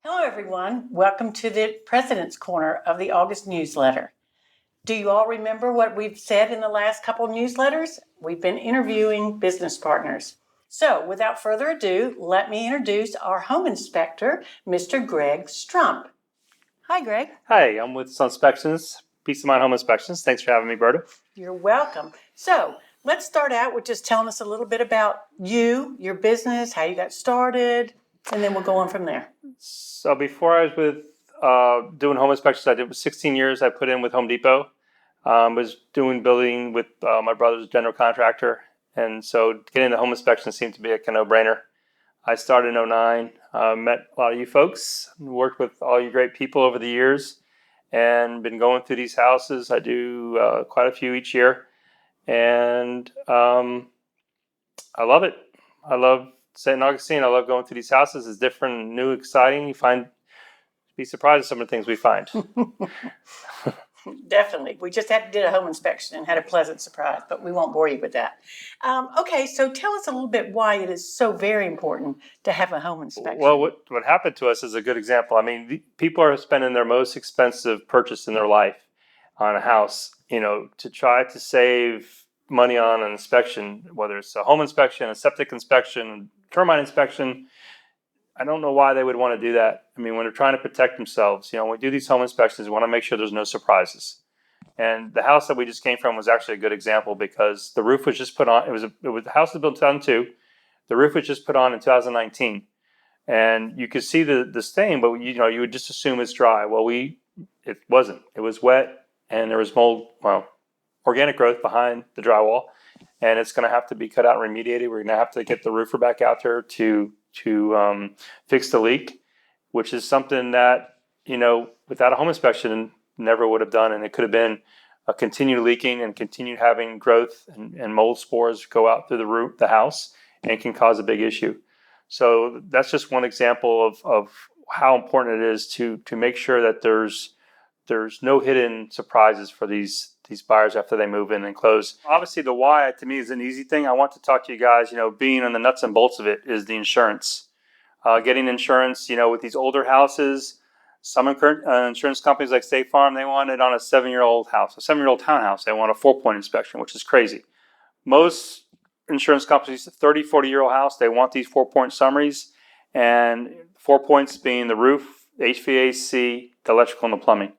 Hello, everyone. Welcome to the President's Corner of the August newsletter. Do you all remember what we've said in the last couple newsletters? We've been interviewing business partners. So, without further ado, let me introduce our home inspector, Mr. Greg Strump. Hi, Greg. Hi, I'm with Sunspections, Peace of Mind Home Inspections. Thanks for having me, Berta. You're welcome. So, let's start out with just telling us a little bit about you, your business, how you got started, and then we'll go on from there. So before I was with doing home inspections, I did 16 years. I put in with Home Depot. Was doing building with my brother's general contractor, and so getting the home inspection seemed to be a no-brainer. I started in 2009, met a lot of you folks, worked with all you great people over the years, and been going through these houses. I do quite a few each year, and I love it. I love St. Augustine. I love going through these houses. It's different, new, exciting. Be surprised at some of the things we find. Definitely. We just did a home inspection and had a pleasant surprise, but we won't bore you with that. Okay, so tell us a little bit why it is so very important to have a home inspection. Well, what happened to us is a good example. I mean, people are spending their most expensive purchase in their life on a house, to try to save money on an inspection, whether it's a home inspection, a septic inspection, termite inspection. I don't know why they would want to do that. I mean, when they're trying to protect themselves, when we do these home inspections, we want to make sure there's no surprises. And the house that we just came from was actually a good example because the roof was just put on. The house was built in 2002. The roof was just put on in 2019, and you could see the stain, but you would just assume it's dry. Well, it wasn't. It was wet, and there was mold, organic growth behind the drywall, and it's going to have to be cut out and remediated. We're going to have to get the roofer back out there to fix the leak, which is something that, without a home inspection, never would have done. And it could have been a continued leaking and continued having growth and mold spores go out through the house and can cause a big issue. So that's just one example of how important it is to make sure that there's no hidden surprises for these buyers after they move in and close. Obviously, the why to me is an easy thing. I want to talk to you guys, being on the nuts and bolts of it is the insurance. Getting insurance, with these older houses, some insurance companies like State Farm, they want it on a 7-year-old house, a 7-year-old townhouse. They want a 4-point inspection, which is crazy. Most insurance companies, 30, 40-year-old house, they want these 4-point summaries, and 4 points being the roof, the HVAC, the electrical, and the plumbing.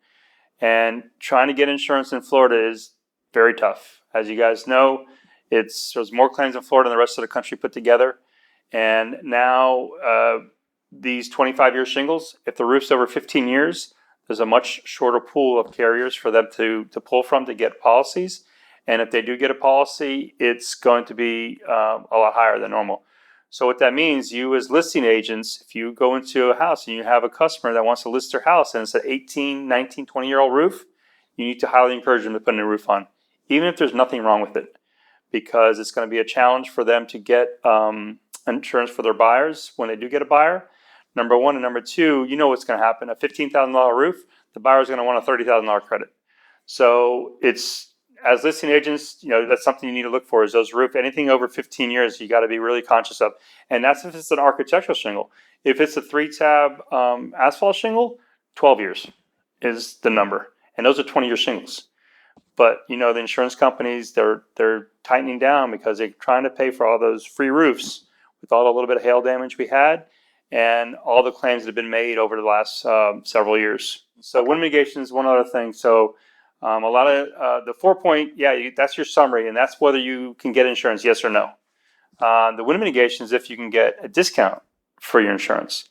And trying to get insurance in Florida is very tough. As you guys know, there's more claims in Florida than the rest of the country put together. And now these 25-year shingles, if the roof's over 15 years, there's a much shorter pool of carriers for them to pull from to get policies. And if they do get a policy, it's going to be a lot higher than normal. So what that means, you as listing agents, if you go into a house and you have a customer that wants to list their house and it's an 18, 19, 20-year-old roof, you need to highly encourage them to put a new roof on, even if there's nothing wrong with it, because it's going to be a challenge for them to get insurance for their buyers when they do get a buyer. Number one. And number two, what's going to happen. A $15,000 roof, the buyer's going to want a $30,000 credit. So as listing agents, that's something you need to look for is those roof. Anything over 15 years, you got to be really conscious of. And that's if it's an architectural shingle. If it's a 3-tab asphalt shingle, 12 years is the number. And those are 20-year shingles. But, the insurance companies, they're tightening down because they're trying to pay for all those free roofs with all the little bit of hail damage we had and all the claims that have been made over the last several years. So wind mitigation is one other thing. So a lot of the 4-point, that's your summary, and that's whether you can get insurance, yes or no. The wind mitigation is if you can get a discount for your insurance.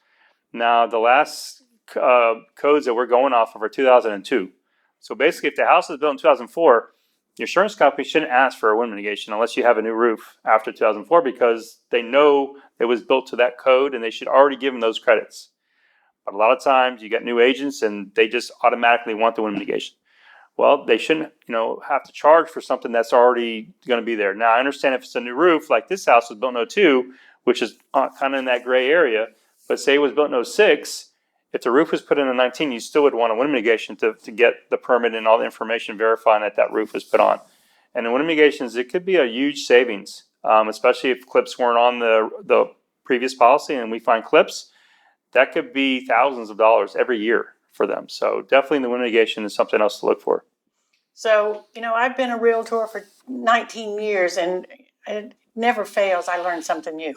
Now, the last codes that we're going off of are 2002. So basically, if the house is built in 2004, the insurance company shouldn't ask for a wind mitigation unless you have a new roof after 2004 because they know it was built to that code and they should already give them those credits. But a lot of times, you get new agents and they just automatically want the wind mitigation. Well, they shouldn't, have to charge for something that's already going to be there. Now, I understand if it's a new roof, like this house was built in 2002, which is kind of in that gray area, but say it was built in 2006, if the roof was put in 2019, you still would want a wind mitigation to get the permit and all the information verifying that roof was put on. And the wind mitigations, it could be a huge savings, especially if clips weren't on the previous policy and we find clips. that could be thousands of dollars every year for them. So definitely the litigation is something else to look for. So, I've been a realtor for 19 years, and it never fails. I learn something new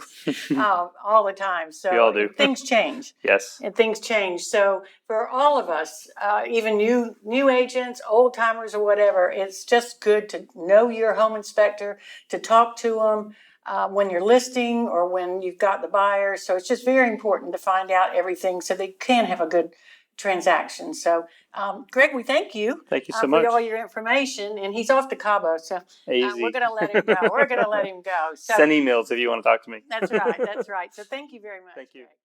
all the time. So We all do. Things change. Yes. And things change. So for all of us, even new agents, old timers, or whatever, it's just good to know your home inspector, to talk to them when you're listing or when you've got the buyer. So it's just very important to find out everything so they can have a good transaction. So, Greg, we thank you. Thank you so for much. all your information. And he's off to Cabo, so Easy. we're going to let him go. We're going to let him go. So Send emails if you want to talk to me. that's right. That's right. So thank you very much. Thank you. Greg.